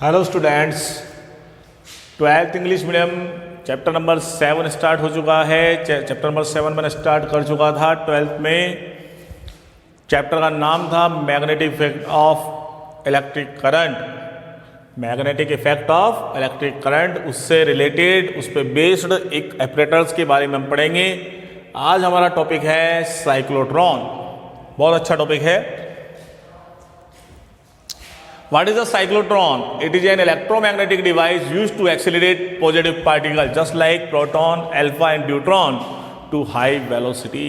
Hello students, 12th English medium chapter number 7 start हो चुका है। चैप्टर नंबर 7 मैंने स्टार्ट कर चुका था 12th में। चैप्टर का नाम था magnetic effect of electric current. Magnetic effect of electric current, उससे रिलेटेड, उस पर बेस्ड एक ऑपरेटर्स के बारे में हम पढ़ेंगे। आज हमारा टॉपिक है साइक्लोट्रॉन। बहुत अच्छा टॉपिक है। What is a cyclotron? It is an electromagnetic device used to accelerate positive particles just like proton, alpha and neutron to high velocity.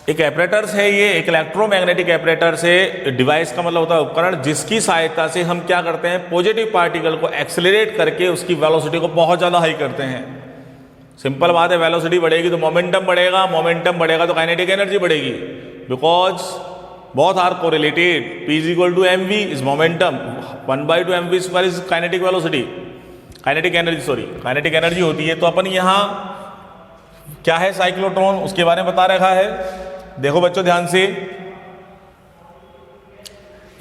एक ऑपरेटर्स है, ये एक इलेक्ट्रोमैग्नेटिक ऑपरेटर्स है। डिवाइस का मतलब होता है उपकरण, जिसकी सहायता से हम क्या करते हैं, पॉजिटिव पार्टिकल को एक्सेलरेट करके उसकी वेलोसिटी को बहुत ज़्यादा हाई करते हैं। सिंपल बात है, वेलोसिटी बढ़ेगी तो मोमेंटम बढ़ेगा, मोमेंटम बढ़ेगा तो काइनेटिक एनर्जी बढ़ेगी। Because both are correlated. P is equal to mv is momentum, 1/2 mv square is kinetic velocity, kinetic energy, sorry, kinetic energy होती है। तो अपन यहाँ क्या है साइक्लोट्रॉन, उसके बारे में बता रखा है। देखो बच्चों ध्यान से,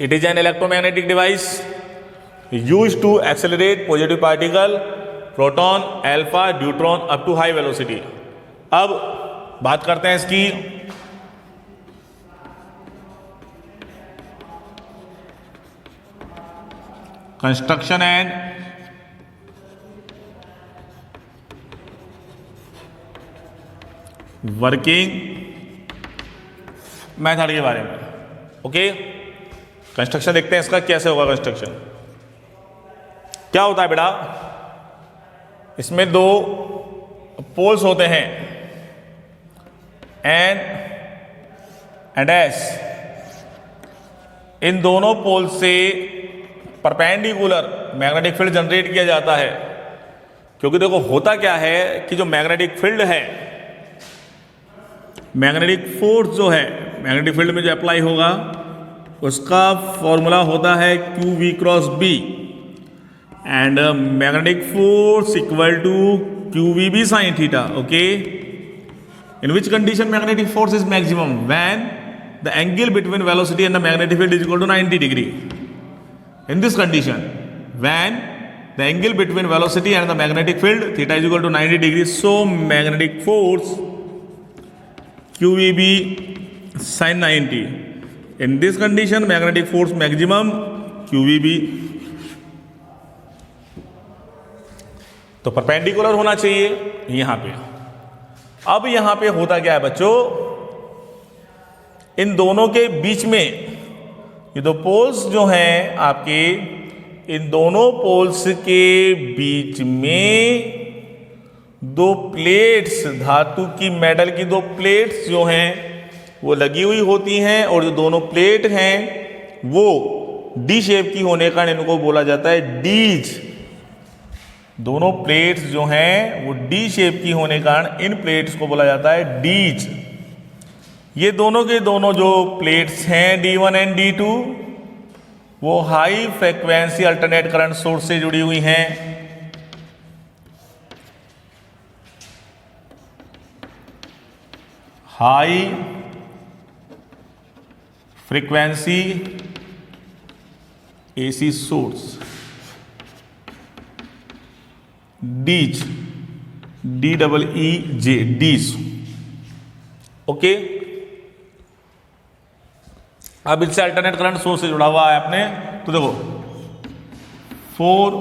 it is an electromagnetic device used to accelerate positive particle, proton, alpha, neutron up to high velocity। अब बात करते हैं इसकी कंस्ट्रक्शन एंड वर्किंग मेथड के बारे में। ओके, कंस्ट्रक्शन देखते हैं इसका कैसे होगा। कंस्ट्रक्शन क्या होता है बेटा, इसमें दो पोल्स होते हैं, एंड एस। इन दोनों पोल से परपेंडिकुलर मैग्नेटिक फील्ड जनरेट किया जाता है। क्योंकि देखो होता क्या है कि जो मैग्नेटिक फील्ड है, मैग्नेटिक फोर्स जो है मैग्नेटिक फील्ड में जो अप्लाई होगा, उसका फॉर्मूला होता है Q V cross B, and magnetic force equal to Q V B sine theta. Okay, in which condition magnetic force is maximum, when the angle between velocity and the magnetic field is equal to 90 degree. In this condition, when the angle between velocity and the magnetic field theta is equal to 90 degrees, so magnetic force QEB sin 90. In this condition, magnetic force maximum QEB। तो perpendicular होना चाहिए यहां पे। अब यहां पे होता क्या है बच्चों, इन दोनों के बीच में ये दो पोल्स जो हैं आपके, इन दोनों पोल्स के बीच में दो प्लेट्स, धातु की, मेटल की दो प्लेट्स जो हैं वो लगी हुई होती हैं। और जो दोनों प्लेट हैं वो डी शेप की होने का इनको बोला जाता है डीज। दोनों प्लेट्स जो हैं वो डी शेप की होने का इन प्लेट्स को बोला जाता है डीज। ये दोनों के दोनों जो प्लेट्स हैं D1 एंड D2, वो high frequency alternate current source से जुड़ी हुई हैं। हाई फ्रीक्वेंसी AC सोर्स, डीज, DEEJ, डीज। ओके, अब इससे अल्टरनेट करंट सोर्स से जुड़ा हुआ है आपने। तो देखो, for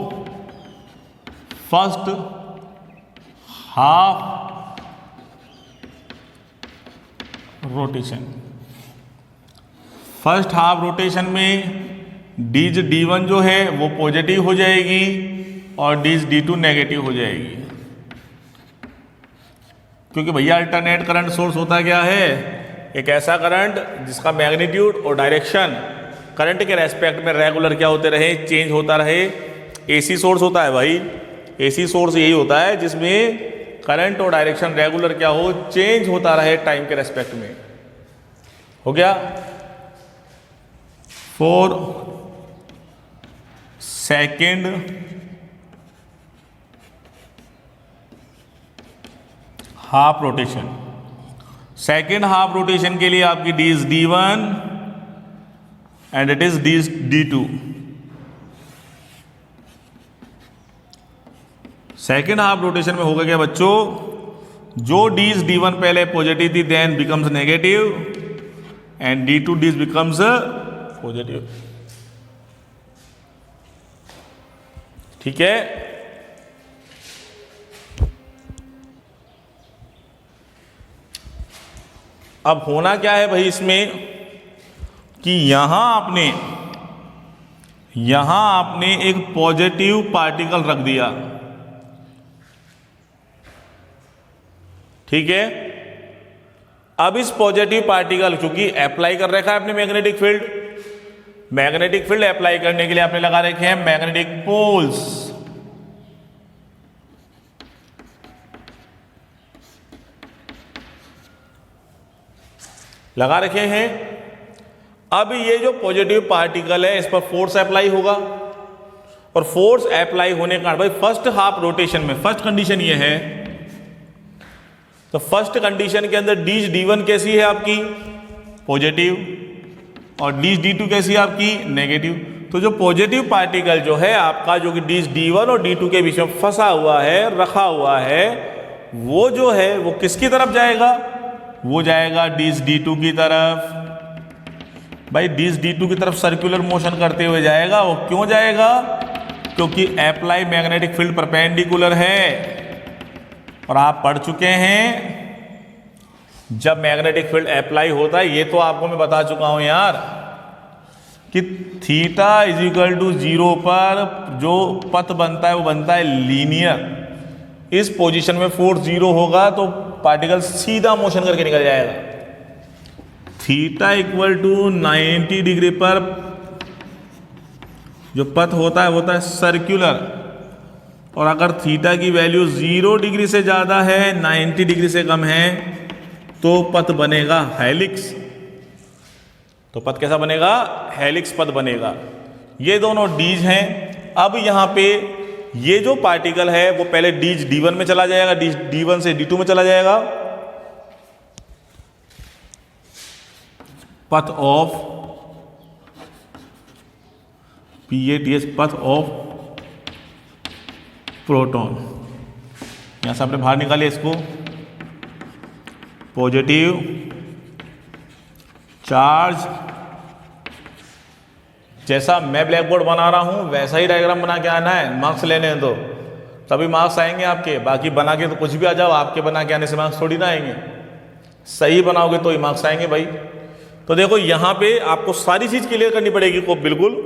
first half rotation, first half rotation में डीज D1 जो है वो पॉजिटिव हो जाएगी और डीज D2 नेगेटिव हो जाएगी। क्योंकि भैया अल्टरनेट करंट सोर्स होता क्या है, एक ऐसा करंट जिसका मैग्नीट्यूड और डायरेक्शन करंट के रेस्पेक्ट में रेगुलर क्या होते रहे, चेंज होता रहे। एसी सोर्स होता है भाई, एसी सोर्स यही होता है जिसमें करंट और डायरेक्शन रेगुलर क्या हो, चेंज होता रहे टाइम के रेस्पेक्ट में। हो गया। For second half rotation, second half rotation के लिए आपकी D1 and it is D2. Second half rotation में होगा क्या बच्चों, जो डीज D1 पहले पॉजिटिव थी then becomes negative and D2 dees becomes positive. ठीक है, अब होना क्या है भाई इसमें कि यहां आपने एक पॉजिटिव पार्टिकल रख दिया। ठीक है, अब इस पॉजिटिव पार्टिकल चूंकि अप्लाई कर रखा है आपने मैग्नेटिक फील्ड अप्लाई करने के लिए आपने लगा रखे हैं मैग्नेटिक पोल्स। लगा रखे हैं। अब ये जो पॉजिटिव पार्टिकल है इस पर फोर्स अप्लाई होगा, और फोर्स अप्लाई होने के कारण भाई फर्स्ट हाफ रोटेशन में फर्स्ट कंडीशन ये है, तो फर्स्ट कंडीशन के अंदर डीज D1 कैसी है आपकी पॉजिटिव, और डीज D2 कैसी है आपकी नेगेटिव। तो जो पॉजिटिव पार्टिकल जो है आपका, जो कि डीज D1 और D2 के बीच में फंसा हुआ है, रखा हुआ है, वो जो है वो किसकी तरफ जाएगा, वो जाएगा डीज D2 की तरफ। भाई डीज D2 की तरफ सर्कुलर मोशन करते हुए जाएगा। वो क्यों जाएगा, क्योंकि अप्लाई मैग्नेटिक फील्ड परपेंडिकुलर है, और आप पढ़ चुके हैं जब मैग्नेटिक फील्ड अप्लाई होता है, ये तो आपको मैं बता चुका हूं यार, कि थीटा इज इक्वल टू 0 पर जो पथ बनता है वो बनता है लीनियर। इस पोजीशन में फोर्स 0 होगा तो पार्टिकल सीधा मोशन करके निकल जाएगा। थीटा इक्वल टू 90 डिग्री पर जो पथ होता है सर्कुलर, और अगर थीटा की वैल्यू 0 डिग्री से ज़्यादा है, 90 डिग्री से कम है, तो पथ बनेगा हेलिक्स। तो पथ कैसा बनेगा, हेलिक्स पथ बनेगा। ये दोनों डीज हैं। अब यहाँ पे ये जो पार्टिकल है वो पहले डीज D1 में चला जाएगा, डीज D1 से D2 में चला जाएगा। Path of PATH, path of proton. यहां से आपने बाहर निकालिए इसको, पॉजिटिव चार्ज। जैसा मैं ब्लैक बोर्ड बना रहा हूं वैसा ही डायग्राम बना के आना है, मार्क्स लेने हैं तो तभी मार्क्स आएंगे आपके। बाकी बना के तो कुछ भी आ जाओ, आपके बना के आने से मार्क्स थोड़ी ना आएंगे। सही बनाओगे तो ही मार्क्स आएंगे भाई। तो देखो यहां पे आपको सारी चीज क्लियर करनी पड़ेगी को बिल्कुल।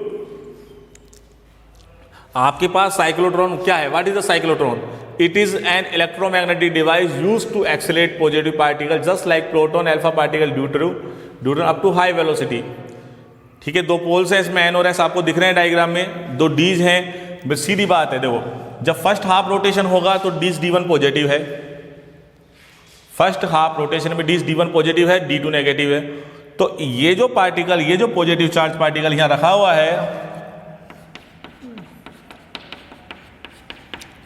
आपके पास साइक्लोट्रॉन क्या है, what is the cyclotron? It is an electromagnetic device used to accelerate positive particle just like proton, alpha particle, deuteron up to high velocity. ठीक है, दो पोल्स हैं इसमें, एन और एस आपको दिख रहे हैं डायग्राम में, दो डीज हैं। बस सीधी बात है, देखो जब फर्स्ट हाफ रोटेशन होगा तो डीज D1 पॉजिटिव है, फर्स्ट हाफ रोटेशन में डीज D1 पॉजिटिव है, D2 नेगेटिव है। तो ये जो पार्टिकल, ये जो पॉजिटिव चार्ज पार्टिकल यहां रखा हुआ है,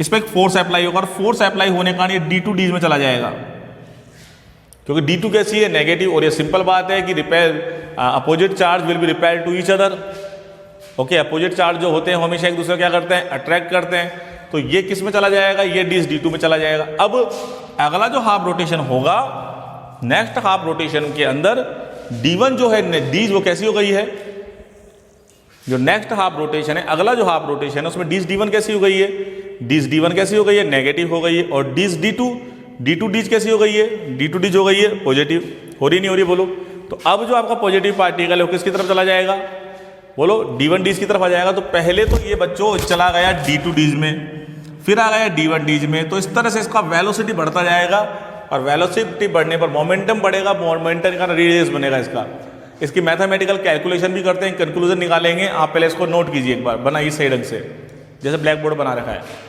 इस पर एक फोर्स अप्लाई होगा, और फोर्स अप्लाई होने का ये D2 डीज में चला जाएगा, क्योंकि D2 कैसी है, नेगेटिव। और ये सिंपल बात है कि repel opposite charge will be repel to each other. Okay, opposite charge जो होते हैं हमेशा एक दूसरे क्या करते हैं, अट्रैक्ट करते हैं। तो ये किस में चला जाएगा, ये डीज D2 में चला जाएगा। अब अगला जो हाफ रोटेशन होगा, नेक्स्ट हाफ रोटेशन के अंदर D1 जो है डीज वो कैसी हो गई है, जो नेक्स्ट हाफ रोटेशन है, अगला जो हाफ रोटेशन है उसमें डीज D1 कैसी हो गई है, डीज D1 कैसी हो गई है, नेगेटिव हो गई है। और डीज D2 डीज कैसी हो गई है, D2 डीज हो गई है पॉजिटिव। हो रही नहीं हो रही बोलो? तो अब जो आपका पॉजिटिव पार्टिकल है वो किसकी तरफ चला जाएगा, बोलो D1 डीज की तरफ आ जाएगा। तो पहले तो ये बच्चों चला गया D2 डीज में, फिर आ गया D1 डीज में। तो इस तरह से इसका वेलोसिटी बढ़ता जाएगा, और वेलोसिटी बढ़ने पर मोमेंटम बढ़ेगा, मोमेंटम का रेडियस बनेगा इसका। इसकी मैथमेटिकल कैलकुलेशन भी करते हैं, कंक्लूजन निकालेंगे। आप पहले इसको नोट कीजिए एक बार, बनाइए सही ढंग से, जैसे ब्लैक बोर्ड बना रखा है।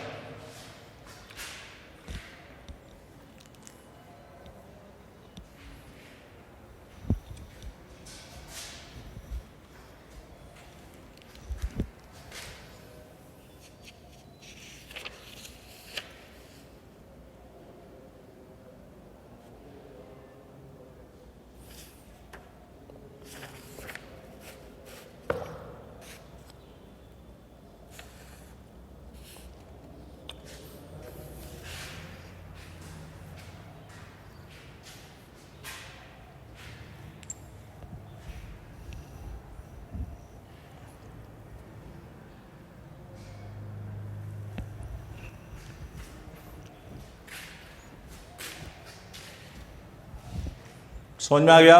समझ में आ गया?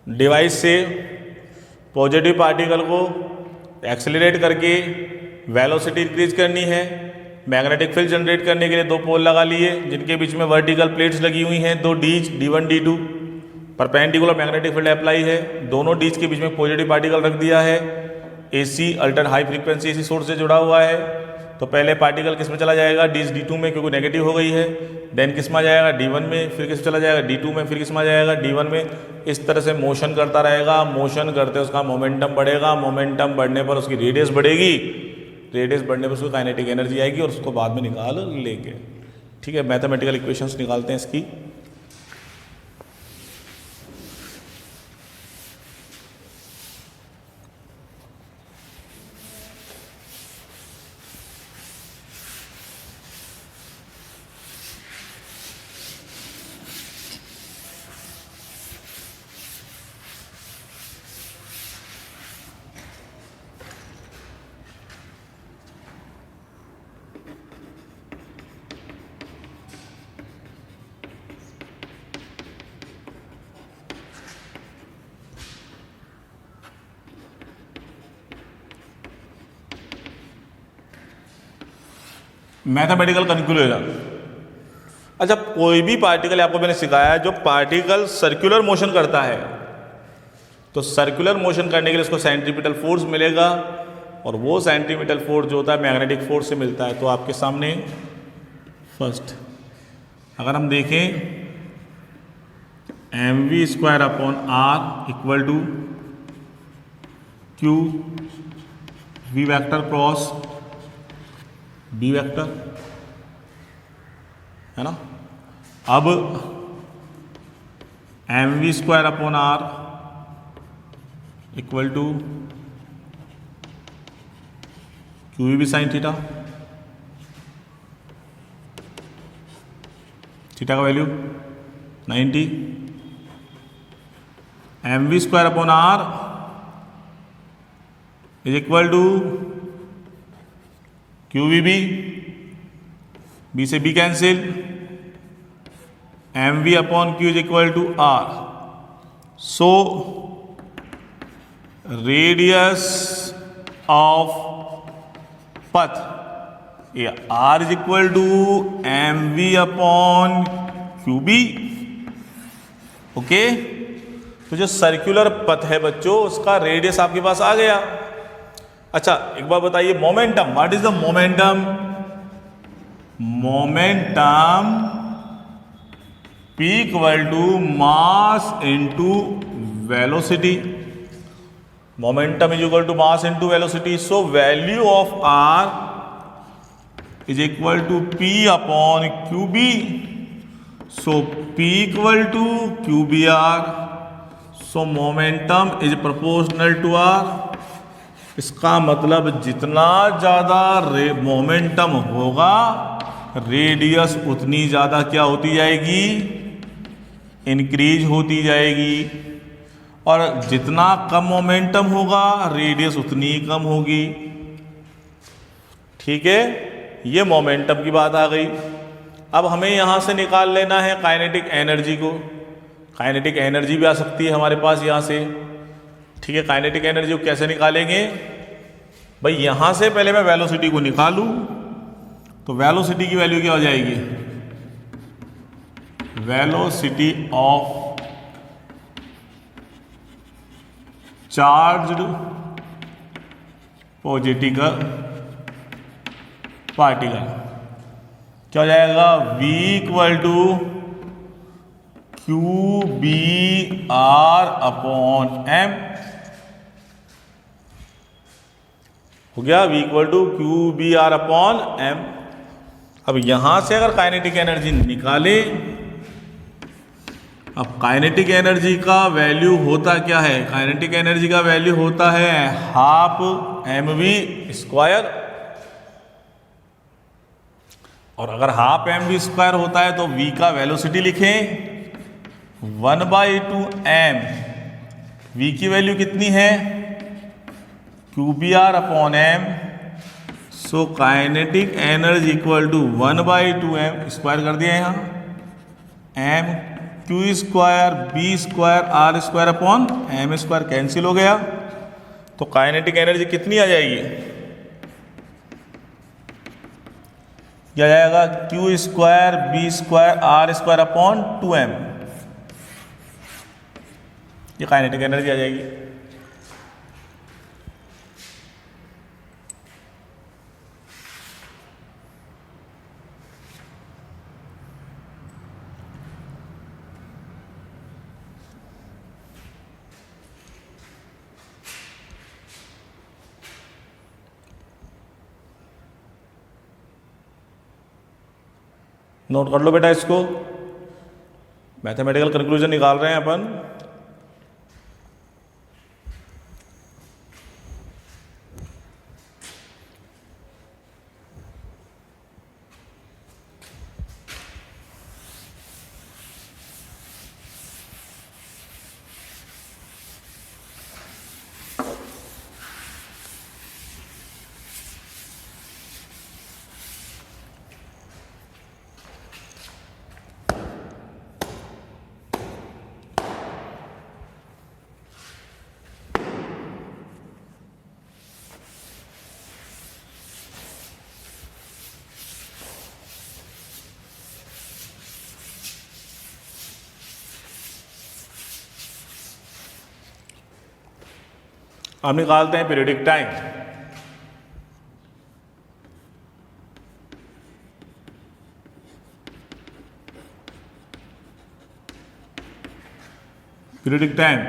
डिवाइस से पॉजिटिव पार्टिकल को एक्सेलरेट करके वेलोसिटी इंक्रीज करनी है। मैग्नेटिक फील्ड जनरेट करने के लिए दो पोल लगा लिए जिनके बीच में वर्टिकल प्लेट्स लगी हुई हैं, दो डीज D1 D2, perpendicular magnetic field apply है। दोनों डीज के बीच में पॉजिटिव पार्टिकल रख दिया है। AC alter high frequency AC source से जुड़ा हुआ है। तो पहले पार्टिकल किस में चला जाएगा? डीज D2 में, क्योंकि नेगेटिव हो गई है। देन किस में आ जाएगा? D1 में, फिर किस चला जाएगा? D2 में, फिर किस में आ जाएगा? D1 में। इस तरह से मोशन करता रहेगा। मोशन करते उसका मोमेंटम बढ़ेगा। मोमेंटम बढ़ने पर उसकी रेडियस बढ़ेगी। रेडियस बढ़ने पर उसको काइनेटिक एनर्जी आएगी और उसको बाद में निकाल लेंगे। ठीक है, मैथमेटिकल इक्वेशंस निकालते हैं इसकी। Mathematical conclusion. अच्छा, कोई भी पार्टिकल, आपको मैंने सिखाया, जो पार्टिकल सर्कुलर मोशन करता है तो सर्कुलर मोशन करने के लिए उसको सेंट्रीपिटल फोर्स मिलेगा और वो सेंट्रीपिटल फोर्स जो होता है मैग्नेटिक फोर्स से मिलता है। तो आपके सामने फर्स्ट अगर हम देखें mv² equal to Q V vector cross B vector, है ना। अब mv² equal to QV sine theta, theta का value 90, mv² is equal to QVB, B से B cancel, mv/q is equal to R। So radius of पथ R is equal to mv/qb। Okay, तो जो circular पथ है बच्चों, उसका radius आपके पास आ गया। अच्छा, एक बार बताइए, momentum, what is the momentum? Momentum P equal to mass into velocity. Momentum is equal to mass into velocity. So value of R is equal to P/QB। So P equal to QBR। So momentum is proportional to R। इसका मतलब जितना ज़्यादा momentum होगा, radius उतनी ज़्यादा क्या होती जाएगी? इंक्रीज होती जाएगी। और जितना कम मोमेंटम होगा, रेडियस उतनी ही कम होगी। ठीक है, ये मोमेंटम की बात आ गई। अब हमें यहाँ से निकाल लेना है काइनेटिक एनर्जी को। काइनेटिक एनर्जी भी आ सकती है हमारे पास यहाँ से। ठीक है, काइनेटिक एनर्जी को कैसे निकालेंगे भाई? यहां से पहले मैं वेलोसिटी को निकालूं तो वेलोसिटी की वैल्यू क्या हो जाएगी? Velocity of charged positive particle क्या हो जाएगा? V इक्वल टू QBR/m हो गया। V equal to QBR/m। अब यहां से अगर काइनेटिक एनर्जी निकाले, अब काइनेटिक एनर्जी का वैल्यू होता क्या है? काइनेटिक एनर्जी का वैल्यू होता है हाफ mv²। और अगर हाफ mv² होता है तो V का वेलोसिटी लिखें 1/2m। V की वैल्यू कितनी है? QBR/m। So kinetic energy equal to 1/2m, square कर दिया यहाँ, m q square b square r square upon m square cancel हो गया, तो काइनेटिक एनर्जी कितनी आ जाएगी? क्या जाएगा? Q square b square r square upon 2m, ये काइनेटिक एनर्जी आ जाएगी। नोट कर लो बेटा इसको, मैथमेटिकल कंक्लूजन निकाल रहे हैं अपन। अब निकालते हैं periodic time. Periodic time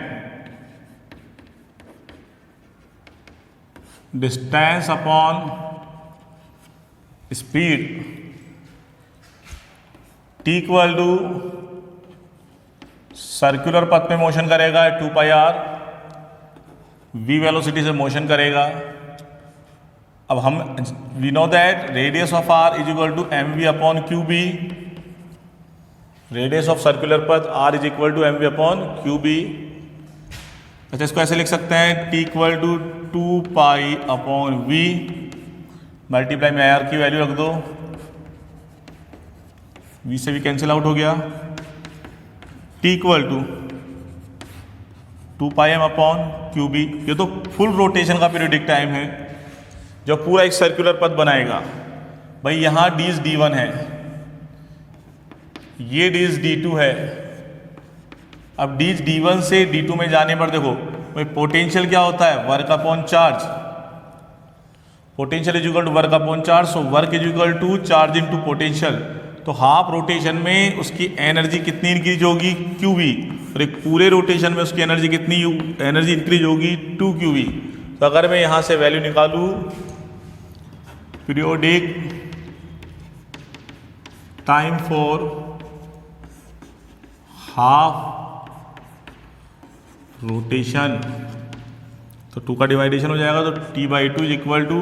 distance upon speed t equal to circular पथ में मोशन करेगा 2πr, v वेलोसिटी से मोशन करेगा। अब हम we know that radius of r is equal to mv upon qb, radius of circular पथ r is equal to mv upon qb। अच्छा, इसको ऐसे लिख सकते हैं t equal to 2π upon v multiply में r की वैल्यू रख दो, v से भी कैंसिल आउट हो गया, t equal to 2πm upon qb। ये तो फुल रोटेशन का पीरियडिक टाइम है जो पूरा एक सर्कुलर पथ बनाएगा। भाई यहाँ d इज d1 है, ये d इज d2 है। अब d इज d1 से d2 में जाने पर देखो भाई पोटेंशियल क्या होता है? Work upon charge. Potential is equal to work upon charge, so work is equal to charge into potential. तो हाफ रोटेशन में उसकी एनर्जी कितनी इंक्रीज होगी? qb। और एक पूरे रोटेशन में उसकी एनर्जी कितनी एनर्जी इंक्रीज होगी? 2qb। तो अगर मैं यहां से वैल्यू निकालूं periodic time for half rotation, तो 2 का डिवाइडेशन हो जाएगा, तो t/2 is equal to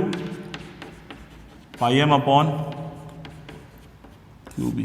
πm upon qb।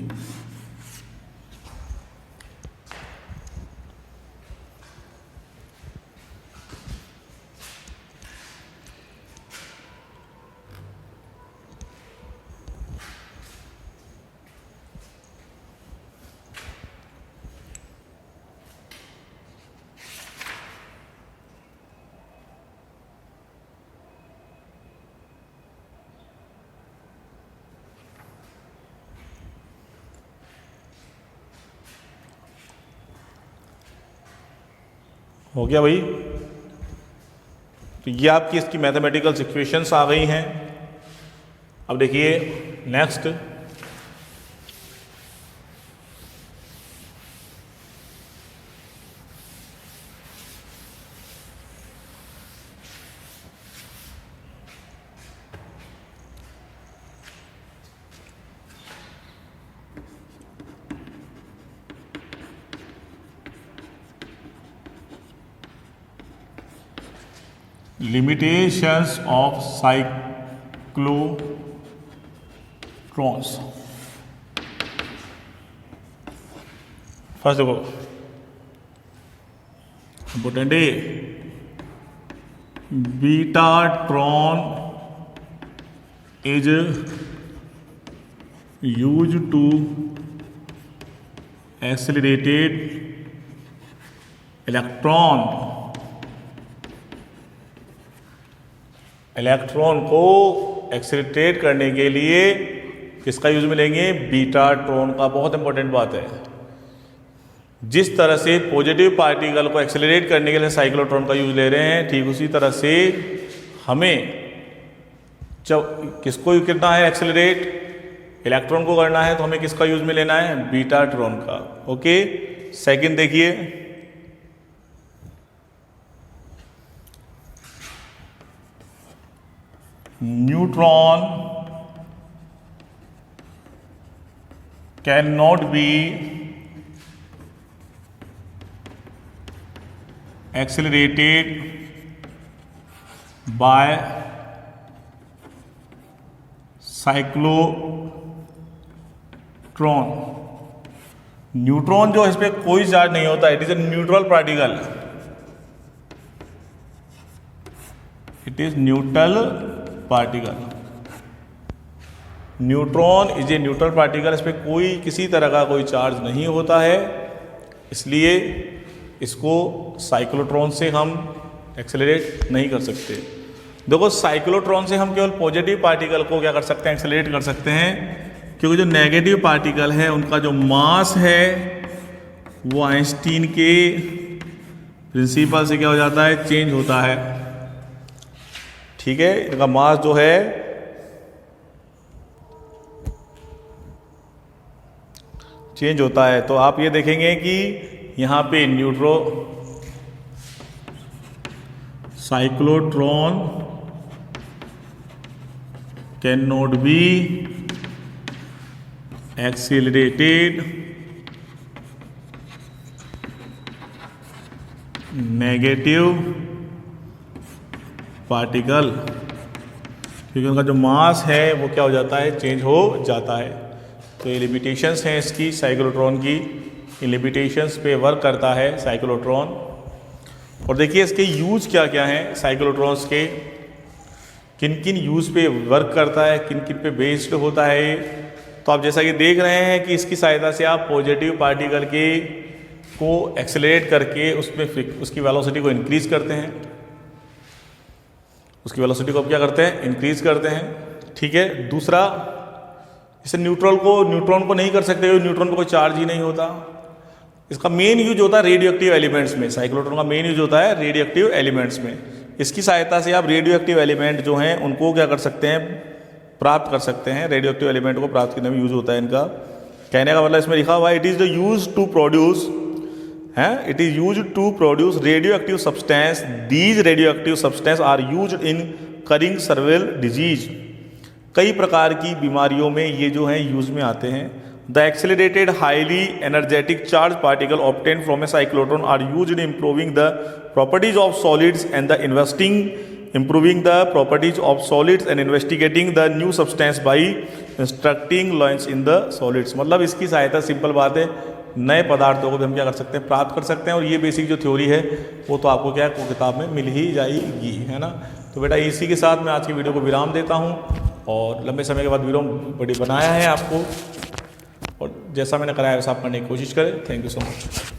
हो गया भाई। तो ये आपकी इसकी मैथमेटिकल इक्वेशंस आ गई हैं। अब देखिए next, limitations of cyclotrons। First देखो इंपॉर्टेंट है, betatron is use to accelerated electron को एक्सेलरेट करने के लिए किसका यूज में लेंगे? बीटाट्रॉन का। बहुत इंपॉर्टेंट बात है, जिस तरह से पॉजिटिव पार्टिकल को एक्सेलरेट करने के लिए साइक्लोट्रॉन का यूज ले रहे हैं, ठीक उसी तरह से हमें जब किसको करना है एक्सेलरेट, इलेक्ट्रॉन को करना है, तो हमें किसका यूज में लेना है? बीटाट्रॉन का। ओके, सेकंड देखिए, neutron can not be accelerated by cyclotron. Neutron जो इस पे कोई चार्ज नहीं होता, it is a neutral particle, it is neutral particle. Neutron is a neutral particle, इस पे कोई किसी तरह का कोई चार्ज नहीं होता है, इसलिए इसको साइक्लोट्रॉन से हम एक्सेलरेट नहीं कर सकते। देखो, साइक्लोट्रॉन से हम केवल पॉजिटिव पार्टिकल को क्या कर सकते हैं? एक्सेलरेट कर सकते हैं, क्योंकि जो नेगेटिव पार्टिकल है उनका जो मास है वो आइंस्टीन के प्रिंसिपल से क्या हो जाता है? चेंज होता है। ठीक है, इनका मास जो है चेंज होता है। तो आप ये देखेंगे कि यहां पे cyclotron can not be accelerated negative particle, क्योंकि उनका जो मास है वो क्या हो जाता है? चेंज हो जाता है। तो ये लिमिटेशंस हैं इसकी, साइक्लोट्रॉन की। इन लिमिटेशंस पे वर्क करता है साइक्लोट्रॉन। और देखिए इसके यूज क्या क्या हैं साइक्लोट्रॉन्स के, किन किन यूज पे वर्क करता है, किन किन पे बेस्ड होता है। तो आप जैसा कि देख रहे हैं कि इसकी सहायता से आप पॉजिटिव पार्टिकल को एक्सेलरेट करके उसमें उसकी वेलोसिटी को इंक्रीज करते हैं, उसकी वेलोसिटी को आप क्या करते हैं? इंक्रीज करते हैं। ठीक है, दूसरा, इसे न्यूट्रॉन को नहीं कर सकते, न्यूट्रॉन पर कोई चार्ज ही नहीं होता। इसका मेन यूज होता है रेडियो एक्टिव एलिमेंट्स में। साइक्लोट्रॉन का मेन यूज होता है रेडियो एक्टिव एलिमेंट्स में। इसकी सहायता से आप रेडियो एक्टिव एलिमेंट जो हैं उनको क्या कर सकते हैं? प्राप्त कर सकते हैं। रेडियो एक्टिव एलिमेंट को प्राप्त करने में यूज होता है इनका। कहने का मतलब इसमें लिखा हुआ है, it is the use to produce it is use to produce radioactive substance. These radioactive substance are use in curing several disease. कई प्रकार की बीमारियों में ये जो है यूज में आते हैं। The accelerated highly energetic charge particle obtain from a cyclotron are use in improving the properties of solids and the improving the properties of solids and investigating the new substance by instructing lines in the solids। मतलब इसकी सहायता, simple बात है, नए पदार्थों को भी हम क्या कर सकते हैं? प्राप्त कर सकते हैं। और ये बेसिक जो थ्योरी है वो तो आपको क्या है, वो किताब में मिल ही जाएगी, है ना। तो बेटा इसी के साथ मैं आज की वीडियो को विराम देता हूँ, और लंबे समय के बाद वीडियो बनाया है आपको, और जैसा मैंने कराया वैसा आप करने की कोशिश करें। Thank you so much.